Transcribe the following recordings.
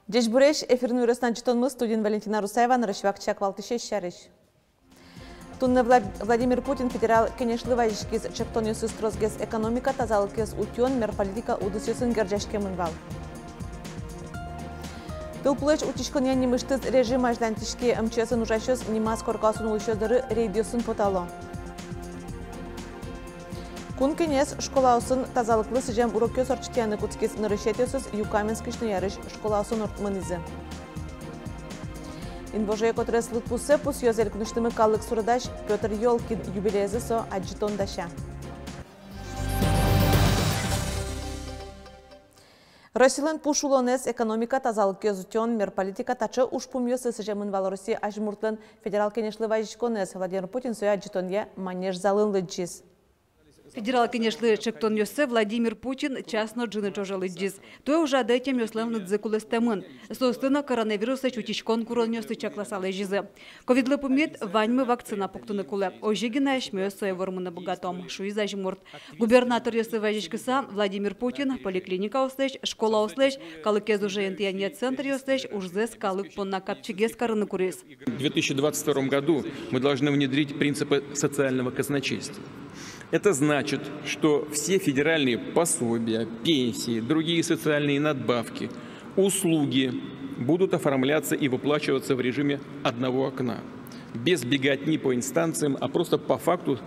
Дежбуреш эфирный урыстан читонмы студент Валентина Русаева нарышвак чаквалтыше шарыш. Тунны Владимир Путин федерал кенешлы вайшкиз чектонюсы строзгез экономика тазалыкез утен мерполитика удысюсын герджашке мынвал. Тылплыч утишконя немыштыз режим ажлантишке МЧСын ужашыз немаз коркасын улышёдыры рейдиосын потало. Кун кенес школаусын тазалыклы сыжем урокёс орчтяны куцкез нарышетесыз Юкаменскишны ярыш школаусын ортманызы. Инбожие котрес лытпусы пус ёзел кныштымы каллык сурадаш Петр Ёлкин юбилейзы со аджитон даша. Россиялен пушулонес экономика тазалык көзүтен мерполитика тачы ушпумьёсы сыжемын Валороси ажмуртлен федерал кенешлы вайшконес Владимир Путин соя аджитонья манеж залынлы джиз. Федерал, конечно, чектон ёсе Владимир Путин частно джины чожалы джиз. То уже дайте мёслем надзыкулестемын. Собственно, коронавируса чутичкон курон ёсы чакласалы джизы. Ковидлы пумет ваньмы вакцина пуктуны куле. Ожигина эшмёсы вормыны богатом. Шуиза жмурт. Губернатор ёсы вайжишкыса Владимир Путин поликлиника ослеш, школа ослеш, калыкез уже энтиянья центр ёслеш, ужзес калык понна капчигес карыны курис. В 2022 году мы должны внедрить принципы социального казначейства. Это значит, что все федеральные пособия, пенсии, другие социальные надбавки, услуги будут оформляться и выплачиваться в режиме одного окна. Без беготни по инстанциям, а просто по факту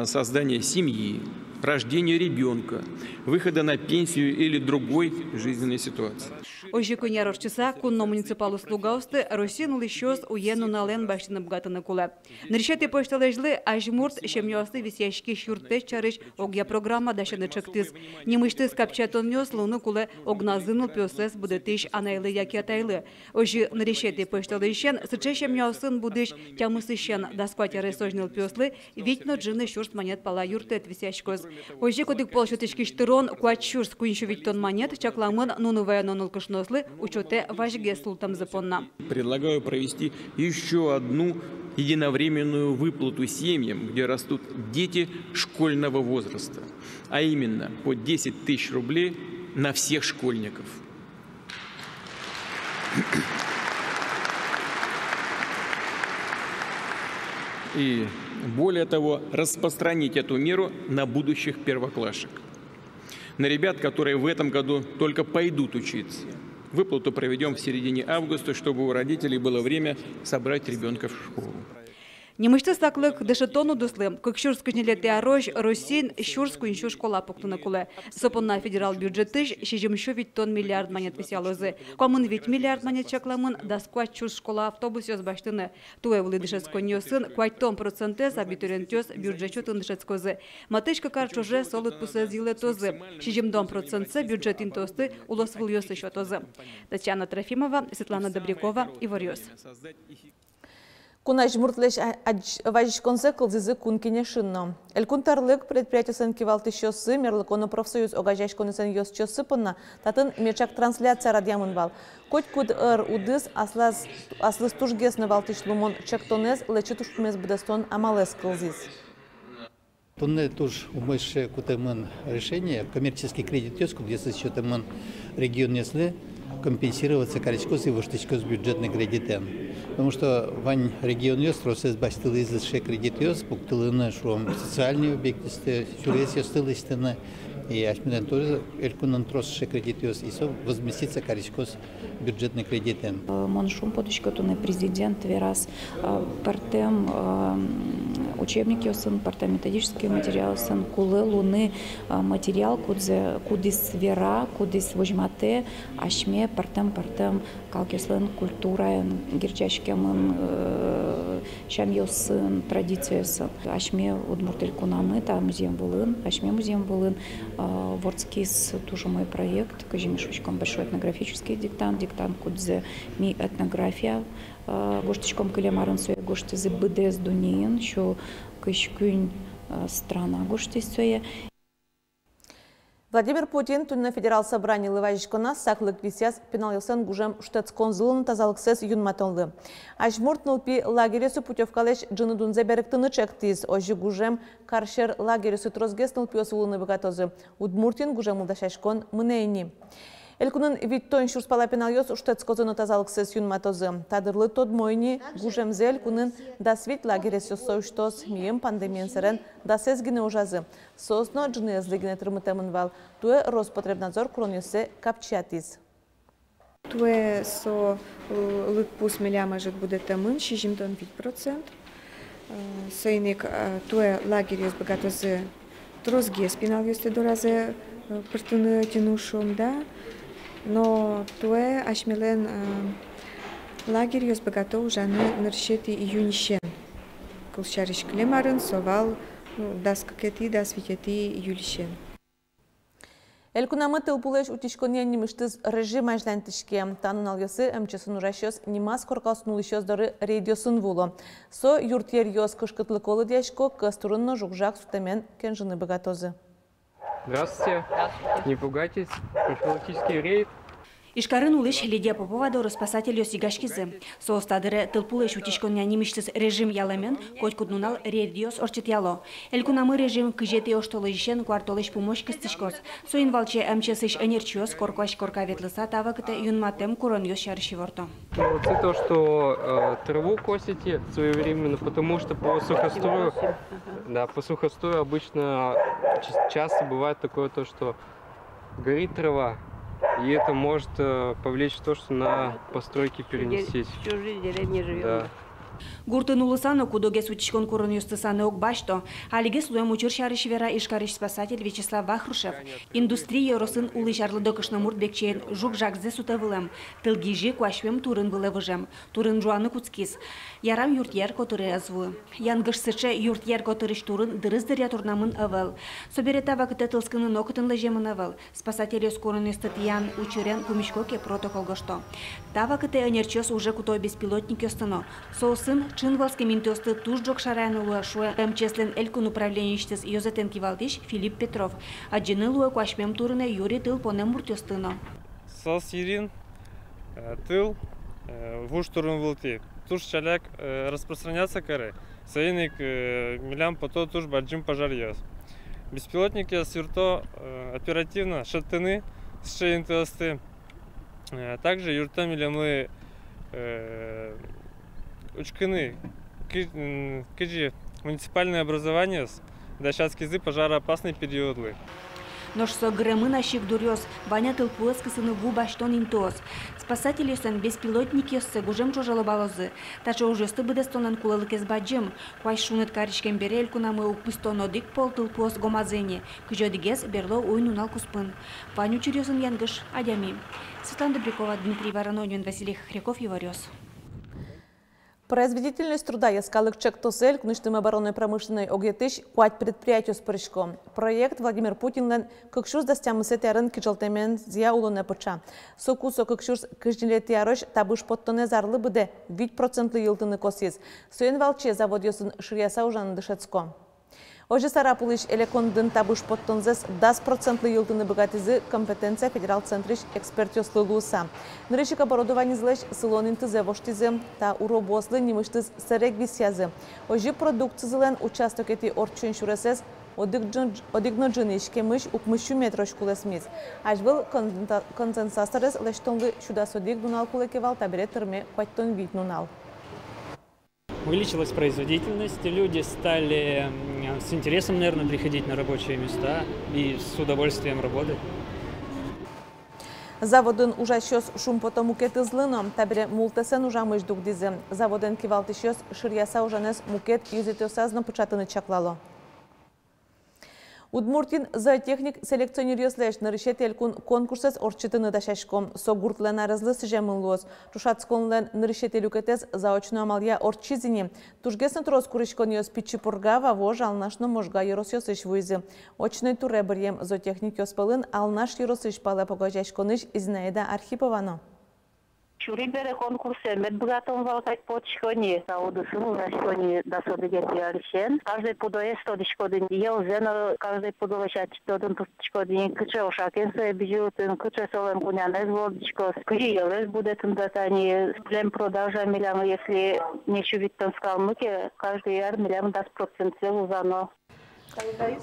создания семьи, рождения ребенка, выхода на пенсию или другой жизненной ситуации. Ожи конярош часа кунно муниципал услугаусты Россиян улещёс уену нален баштыны бгатыны куле. Наришеты пошталежлы ажмурт шемьёсты висяшки шюрте чарыш огя программа дашыны чыктыз. Немыштыз капчатон нёс луны куле огназынул пёсес будетыш анайлы яки атайлы. Ожи наришеты пошталежен сыче шемьёсын будыш тямысышен даскватяры сожнил пёслы витно джины шурст монет пала юртет висяшкоз. Ожи кодык полшотышки штырон куачурс куиншу виттон монет чакламын нунувая нонулкышно учете важге султам запонна. Предлагаю провести еще одну единовременную выплату семьям, где растут дети школьного возраста, а именно по 10 тысяч рублей на всех школьников. И более того, распространить эту меру на будущих первоклашек. На ребят, которые в этом году только пойдут учиться. Выплату проведем в середине августа, чтобы у родителей было время собрать ребенка в школу. Немышты саклык дешетону дуслы, как шурску нелете орож, Россин шурску иншу школа пуктуна куле. Сопонна федерал бюджетыш, шижимшу ведь тон миллиард монет висялозы. Комын ведь миллиард монет чакламын, дасква чурс школа автобус ёс баштыны. Туэ вылы дешесконьёсын, квайтон процентес абитуриентёс бюджетчутын дешескозы. Матышка карчуже солыт пусе зиле тозы. Шижимдон процентсе бюджетин тосты улос выльёсы шотозы. Татьяна Трофимова, Светлана Добрякова, Иварьёс. Кунаш муртлеш вайшконсе кылзызы кун кенешинно. Элькунтарлык предприятиясын кивалтышёсы мерлыкону профсоюз огажашконусын ёсчёсы пынна татын мерчак трансляция радиамын вал. Коть куд удыс аслыс тужгесны валтыш лумон чектонез лечы тушпумез бдастон амалес кылзыз. Тунне туж умыше кутемын решение коммерческий кредит ёску, если счётемын регион несли компенсироваться коричкос и выштычкос бюджетный кредитен. Потому что вань регион ёс процесс бастылы излишек кредит ёс, пуктылыны шром социальные объекты, сюрес ёстылыстыны, и ашмиден тоже элькунын тросше кредит ёс, и со возместится коричкос бюджетный кредитен. Моншум подышкотуны президент верас партем учебник ёсын, партем методический материал сын, кулы луны материал кудис вера, кудис вожмате, ашме партем калкеслен культура герчашкемын шам ёсын традициясы. Ашме удмуртель кунамыта музеем волын, ашме музеем волын, вордскис тоже мой проект, кажемишучком большой этнографический диктант кудзе ми этнография, гоштичком калемарын суе гоштизе бдс дуниен, що кышкюнь страна гоштисуе. Владимир Путин тунна федерал собрание лывайшкона саклык висяс пеналился гужем штатсконзылын тазалыксыз юнматонлы. Ажмурт нылпи лагересу путевкалеш джины дунзе беректыны чектиз. Ожи гужем каршер лагересу трозгес нылпи осулыны богатозы. Удмуртин гужем улдашашкон мынейни. Элькунын виттойн шурспалапин алйос уштецкозыны тазалыксыз юнматозы. Тадырлы тод мойни гужемзе элькунын дасвит лагерес ёсоуштос мием пандемиян сырен дасезгіне ужазы. Сосно джыны езлигіне тырмытемын вал. Туе Роспотребнадзор кронёсе капчатиз. Туе со лыкпус миляма жит буде темын, 6,5%. Сейник туе лагерь ёс богатозы трозге спинал ёсте доразы пыртыны тянушум, да? Но туе ашмелен лагерь ёс богатов жаны ныршети июньщен. Кулшариш клемарын совал дас какети, дас витети июльщен. Элькунамы тылпулеш утишкония немыштыз режим ажлантышке. Танын алгысы МЧСын урашёс немас коркасын улышёс доры рейдиосын вуло. Со юртьер ёс кышкытлы колы дяшко кастурынно жукжак сутамен кенжыны богатозы. Здравствуйте. Не пугайтесь. Профилактический рейд. Ишкарын улыш Лидия Попова доры спасатель ёсигашкизы. Соостадыры тылпулеш утишкония немыштыз режим яламен коть куднунал рейдиос орчит яло. Элькунамы режим кыжети оштолышен квартолыш помощь кыстышкос. Соин валче МЧСыш энерчиос коркваш коркаветлыса тавакыты юнматем курон ёс шарышиворто. Молодцы то, что траву косите своевременно, потому что по сухострою обычно часто бывает такое то, что горит трава. И это может повлечь то, что на постройки перенесеть. Всю жизнь в деревне живем. Да. Гуртын улысаны кудогес утишкон курон юстысаны окбашто. Алигес луем учур шарышвера ишкарыш спасатель Вячеслав Вахрушев. Индустрия росын улы жарлыдо кышнамурт бекчейн жук жакзе сутавылым. Тылгижи куашвем турын вылывыжем. Турын жуаны куцкис. Ярам юртьер котыры азву. Янгыш сыче юртьер котырыш турын дырыздыря турнамын авал. Соберета вакыты тылскынын окытын лежемын авал. Спасатель скорын юстатиян учурен кумишкоке протокол гошто. Та вакыты энерчос уже кутой беспилотник ёстано. Соусын Чынвалский минтосты туж жок шарайны луа шуэ МЧСлен элькун управленийштес Йозетен Кивалтиш Филипп Петров. Аджины луа куашмем турыне Юрий тыл понем муртёстыно. Сал сирин тыл вуш турын вылти. Туж чаляк распространяться кары. Сейник милям пото туж баджим пожар яс. Беспилотник я сверто оперативно шаттыны с шеин тылсты. Также юрта милямы учканы кыжи муниципальное образование дашацкизы пожароопасный периодлы. Ношсо грэмы нащик дурёс, баня тылпуэс кысыны ву баштон интос. Спасатели сэн беспилотник ёссы гужем жожалобалозы. Тачо ужёсты быдестонан кулалыкес баджым. Куай шунет каришкен бере элькунамы укпыстонодик пол тылпуэс гомазыне. Кыжёдигес берло уйнунал куспын. Ваню чирёсын янгыш адями. Светлана Добрякова, Дмитрий Ворононин, Василий Хряков, Еварёс. Производительность труда яскалык чек тосель кныштым оборонной промышленной огетыш куать предприятию с прыжком. Проект Владимир Путин кыкшуз дастямы сетерын кижалтемен зия улуне пыча. Сокусо кыкшуз кыжнилет ярош табыш поттоне зарлы быде 8% йылтыны косиз. Соен валче завод ёсын шыряса ужаны дышецко. Ожи сарапулыш элекондын табыш поттонзес 10% йылтыны богатизы компетенция федерал центриш эксперт ёслыгуса. Нырышик оборудование злэш сылонин тызе воштизе, та уробослы немыштыз сэрек висязы. Ожи продукты зылен участок эти орчун шуресес одигно джынышке мыш укмышу метрош кулесмиз. Аж был консенсасарес лэштонлы шудасодик дунал кулекевал табире тырме кваттон вид нунал. Увеличилась производительность, люди стали с интересом, наверное, приходить на рабочие места и с удовольствием работать. Заводын ужащёс шум потому кеты злыном, табире мултесен ужамыш дугдизе. Заводын кивалтышёс шырьяса ужанес мукет юзетёсазно пычатыны чаклало. Удмуртин зоотехник селекционер ёслэш нарышет элькун конкурсес орчытыны дашашком. Согуртлен арызлы сыжемын луос. Тушацконлен нарышет элюкетес заочно амалия орчизине. Тужгесен трос курышкон ёс пичи пургава вож алнашно можга ёрос ёсыш вуйзы. Очной туре бірем зоотехник ёспалын алнаш ёросыш пале погажашконыш Зинаида Архиповано. Чурибере конкурсе медбогатом валкать подшкони, заудусым урашкони досодыгет ярышен. Каждый подоес тодышкодын ел зено, каждый подолышат тодын тустышкодын кыче ошакенсе бижутын, кыче солен кунянез водышкос. Кыжи елез будетын датани, плем продажа милям, если не чувиттен скалмыке, каждый яр милям 10% узано.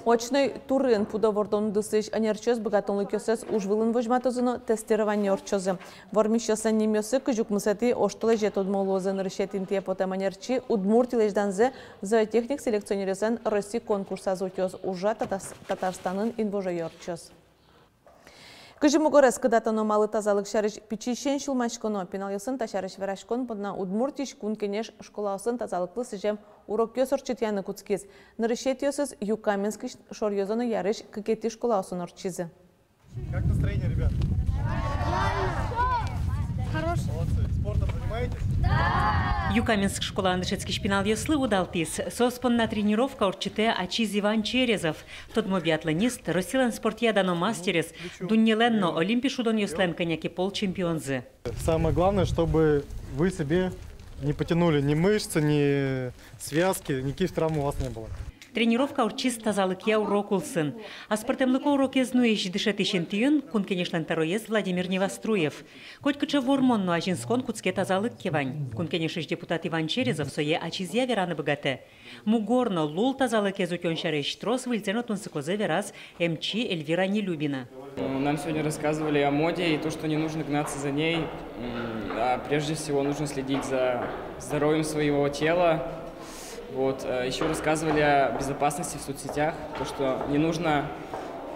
Очный турын пудовордон дысыш анерчез богатонлы кёсес ужвылын вожматозыно тестирование орчозы. Вормищосан немёсы күжук мысати оштылы жет удмолозын решетин тепотам анерчи удмуртилежданзе зоотехник селекционерезен Росси конкурса зутёз ужа Татарстанын инвожайорчоз. Кыжымугорес кыдатано малы тазалык шарыш пичишен шулмашконо пеналысын ташарыш верашкон подна удмуртиш кункенеш школасын тазалыклы сыжем урок ёсорчит яны куцкиз. Нарышетиосыз Юкаменский шорьёзоны ярыш кыкети школасын орчизы. Как настроение, ребят? Хорошо. Молодцы. Спортом занимаетесь? Да! Юкаменск школа андышецкий шпинал ёслы удалтис. Соспонна тренировка орчите Ачиз Иван Черезов. Тодмо биатлонист, Россилен спортьядано мастерес, Дунниленно олимпишудон ёслен коняки полчемпионзы. Самое главное, чтобы вы себе не потянули ни мышцы, ни связки, никаких травм у вас не было. Тренировка орчиз тазалыкья урокулсын. А спортемлыко урокезнуеш дышетишен тиын, кун, конечно, тароез Владимир Невоструев. Коть кыча вормонно ажинскон куцке тазалык кевань. Кун, конечно, депутат Иван Черезов сое ачизья вераны богате. Мугорно лул тазалык езутен шареш трос выльцено тунсыкозе вераз МЧ Эльвира Нелюбина. Нам сегодня рассказывали о моде и то, что не нужно гнаться за ней, а прежде всего нужно следить за здоровьем своего тела. Вот. Еще рассказывали о безопасности в соцсетях, то, что не нужно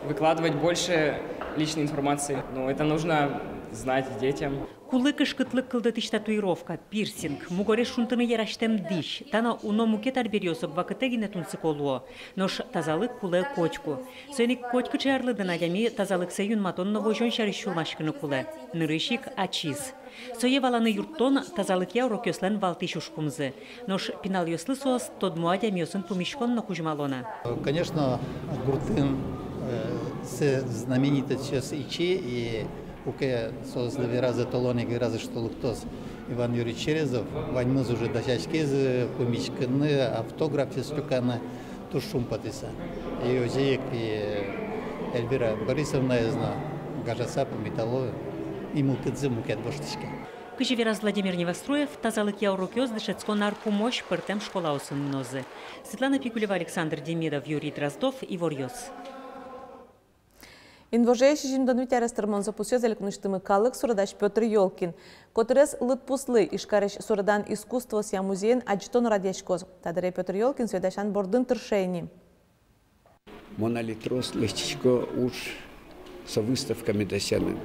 выкладывать больше личной информации, но это нужно знать детям. Кулык ышкытлык кылдытыш татуировка, пирсинг, мугоре шунтыны яраштем диш, тана уно мукетар берёсок вакытегине тунцыколуо, нош тазалык куле котьку. Сөйник котьку чарлыды надями тазалык сейюн матон новожон шарышулмашкыны куле, нырышик ачиз. Сое валаны юрттон тазалык я урок ёслен валтыш ушкумзы, нош пинал ёслы соос тодмуадя мёсын пумишкон на кужмалона. Конечно, Гуртын знаменитый сейчас ИЧИ и уке создали разы толоник и разы что луктос Иван Юрьевич Черезов, ваньмыз уже дачачкезы, помичканы, автографы стюканы, тушум патиса. И озеек и Эльвира Борисовна, я знаю, гажаса по металлу, и мукедзе мукед воштички. Кыжевераз Владимир Невоструев, тазалык я урок ёз дышецко нарпумощ пыртем школа усын мнозе. Светлана Пикулева, Александр Демидов, Юрий Дроздов, Ивор Ёз. Инвожеющий жимдан витярестырмон запусёз элекныштымы калык сурадаш Петр Ёлкин. Которес лытпуслы ишкареш сурадан искусство сия музейн аджитон радяшкоз. Тадаре Петр Ёлкин сведашан бордын тыршейни. Монолитрос легчичко уж со выставками досяны.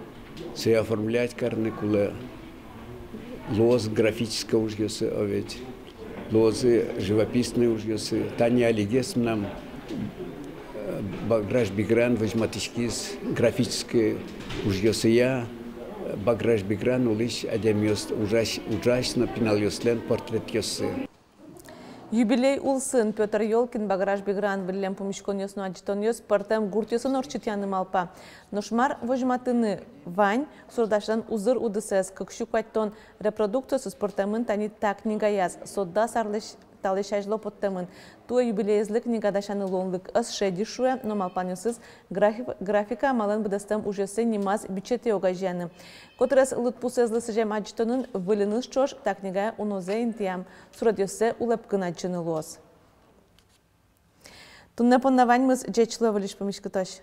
Се оформлять карны куле. Лоз графическое уж ёсы оведь. Лозы живописные уж ёсы. Таня Олегес нам Баграш Бигран возьматышкиз графическое уж ёсыя. Баграш Бигран улыш адемёст ужасно пинал ёслен портрет ёсы. Юбилей улсын Петр Ёлкин Баграш Бигран вылем помешкон ёсну аджитон ёс партем гуртёсын орчитяны малпа. Ношмар вожматыны вань сурдаштан узыр удысез кыкшу кваттон репродукциясы спортемын тани так книгаяз содда сарлыш талышажло поттемын. Туа юбилейзлы книгадашаны лонлык ыс шедишуя, но малпанёсыз графика малын быдастам ужесы немаз бюджеты огажяны. Которес лытпусезлы сыжем аджитонын вылыныз чош та книгая унозе интиям сурадёсы улепкыначыны лоз. Тунне поннавань мыз джечлы вылиш помешкытош.